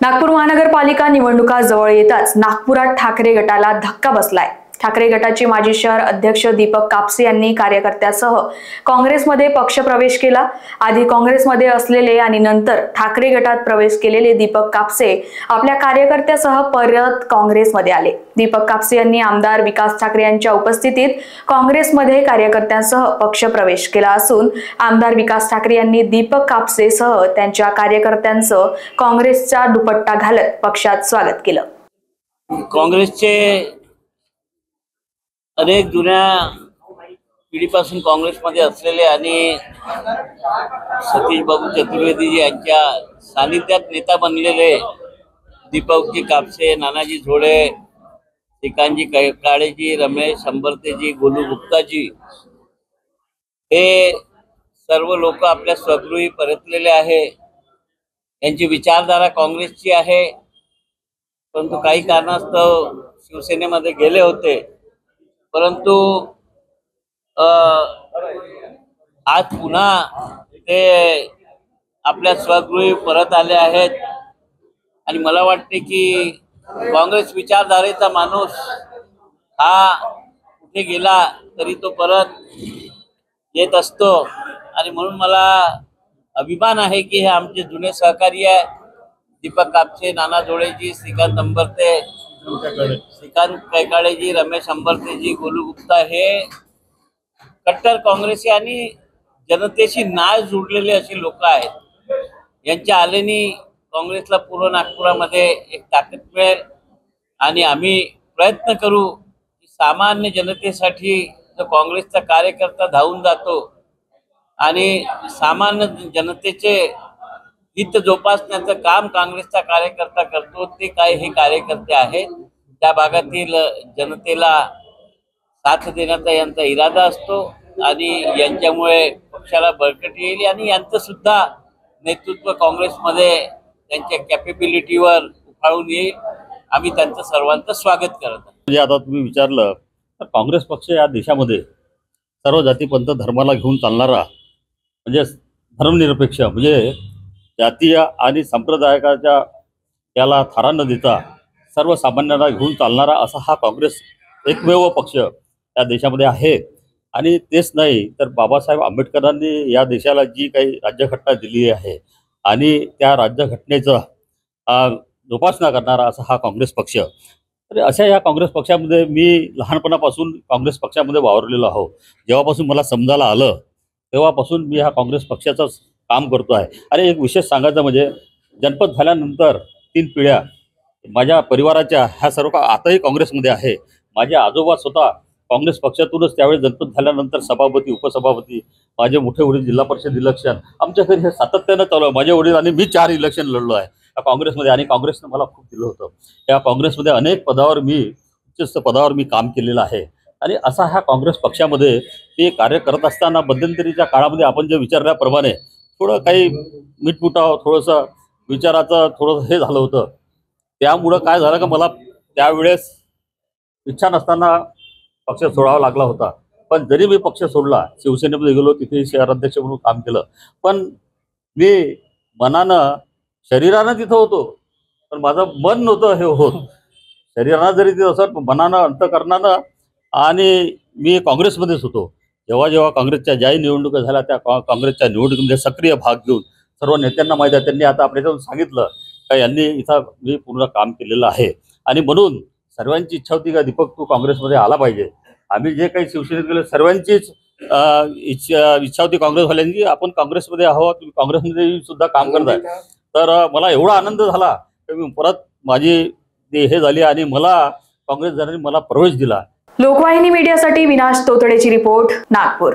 नागपूर महानगरपालिका निवडणुका जवळ येताच नागपुरात ठाकरे गटाला धक्का बसलाय। ठाकरे गटाचे माजी शहर अध्यक्ष दीपक कापसे यांनी कार्यकर्त्यासह काँग्रेसमध्ये पक्षप्रवेश केला। आधी काँग्रेसमध्ये असलेले आणि नंतर ठाकरे गटात प्रवेश केलेले दीपक कापसे आपल्या कार्यकर्त्यासह परत काँग्रेसमध्ये आले। दीपक कापसे यांनी आमदार विकास ठाकरे यांच्या उपस्थितीत काँग्रेसमध्ये कार्यकर्त्यांसह पक्षप्रवेश केला असून आमदार विकास ठाकरे यांनी दीपक कापसेसह त्यांच्या कार्यकर्त्यांचं काँग्रेसचा दुपट्टा घालत पक्षात स्वागत केलं। काँग्रेसचे अनेक जुन्या पिढीपासून काँग्रेसमध्ये असलेले आणि सतीश बाबू चतुर्वेदी यांच्या सानिध्यात नेता बनलेले दीपकजी कापसे, नानाजी झोळे, श्रीकांतजी काळेजी, रमेश अंबर्तेजी, गोलू गुप्ताजी हे सर्व लोक आपल्या स्वगृही परतलेले आहे। यांची विचारधारा काँग्रेसची आहे, परंतु काही कारणास्तव शिवसेनेमध्ये गेले होते। परंतु आज पुन्हा ते आपल्या स्वगृही परत आले आहेत आणि मला वाटते की काँग्रेस विचारधारेचा माणूस हा कुठे गेला तरी तो परत येत असतो आणि म्हणून मला अभिमान आहे की हे आमचे जुने सहकारी आहे दीपक कापसे, नाना झोळेजी, श्रीकांत अंबर्ते, श्रीकांत कैकाळेजी, रमेश अंबर्तेजी, गोलू गुप्ता हे कट्टर काँग्रेसी आणि जनतेशी नाळ जुडलेले असे लोक आहेत। यांच्या आलेनी काँग्रेसला पूर्ण नागपुरामध्ये एक ताकद मिळेल आणि आम्ही प्रयत्न करू की सामान्य जनतेसाठी जो काँग्रेसचा कार्यकर्ता धावून जातो आणि सामान्य जनतेचे हित जोपासण्याचं काम काँग्रेसचा कार्यकर्ता करतो, ते काय हे कार्यकर्ते आहेत। त्या भागातील जनतेला साथ देण्याचा यांचा इरादा असतो आणि यांच्यामुळे पक्षाला बळकटी येईल आणि यांचं सुद्धा नेतृत्व काँग्रेसमध्ये त्यांच्या कॅपेबिलिटीवर उफाळून येईल। आम्ही त्यांचं सर्वांचं स्वागत करत आहोत। म्हणजे आता तुम्ही विचारलं तर काँग्रेस पक्ष या देशामध्ये सर्व जातीपंथ धर्माला घेऊन चालणारा, म्हणजे धर्मनिरपेक्ष, म्हणजे जातीय आणि संप्रदायाच्या त्याला थारा न देता सर्वसामान्यांना घेऊन चालणारा असा हा काँग्रेस एकमेव पक्ष या देशामध्ये आहे। आणि तेच नाही तर बाबासाहेब आंबेडकरांनी या देशाला जी काही राज्यघटना दिली आहे आणि त्या राज्यघटनेचं जोपासना करणारा असा हा काँग्रेस पक्ष। तर अशा या काँग्रेस पक्षामध्ये मी लहानपणापासून काँग्रेस पक्षामध्ये वावरलेलो आहो। जेव्हापासून मला समजायला आलं तेव्हापासून मी ह्या काँग्रेस पक्षाचंच काम करतो आहे। आणि एक विशेष सांगायचं म्हणजे जनपद झाल्यानंतर 3 पिढ्या माझ्या परिवाराच्या ह्या सर्व आताही काँग्रेसमध्ये आहे। माझे आजोबा स्वतः काँग्रेस पक्षातूनच त्यावेळेस जनपद झाल्यानंतर सभापती, उपसभापती, माझे मोठे वडील जिल्हा परिषद इलेक्शन, आमच्या घरी हे सातत्यानं चालू आहे। माझे वडील आणि मी 4 इलेक्शन लढलो आहे या काँग्रेसमध्ये आणि काँग्रेसने मला खूप दिलं होतं। या काँग्रेसमध्ये अनेक पदावर मी उच्च पदावर मी काम केलेलं आहे। आणि असा ह्या काँग्रेस पक्षामध्ये ते कार्य करत असताना मध्यंतरीच्या काळामध्ये आपण जे विचारल्याप्रमाणे थोडं काही मिटमुटाव, थोडंसं विचाराचं थोडंसं हे झालं होतं। त्यामुळं काय झालं का मला त्यावेळेस इच्छा नसताना पक्ष सोडावा लागला होता। पण जरी मी पक्ष सोडला, शिवसेनेमध्ये गेलो, तिथे शहराध्यक्ष म्हणून काम केलं, पण मी मनानं शरीरानं तिथं होतो पण माझं मन नव्हतं हे होत। शरीरानं जरी तिथं असं मनानं अंतःकरणानं आणि मी काँग्रेसमध्येच होतो। जेव्हा जेव्हा काँग्रेसच्या ज्याही निवडणुका झाल्या त्या काँग्रेसच्या निवडणुकीमध्ये सक्रिय भाग घेऊन सर्व नेत्यांना माहीत आहे, त्यांनी आता आपल्याकडून सांगितलं का यांनी इथं मी पूर्ण काम केलेलं आहे। आणि म्हणून सर्वांची इच्छा होती का दीपक तू काँग्रेसमध्ये आला पाहिजे। आम्ही जे काही शिवसेनेत गेलो सर्वांचीच इच्छा होती काँग्रेसवाल्यांची, आपण काँग्रेसमध्ये आहोत, तुम्ही काँग्रेसमध्ये सुद्धा काम करताय। तर मला एवढा आनंद झाला की मी परत माझी हे झाली आणि मला काँग्रेस जनाने मला प्रवेश दिला। लोकवाहिनी मीडियासाठी विनाश तोतडेची रिपोर्ट, नागपूर।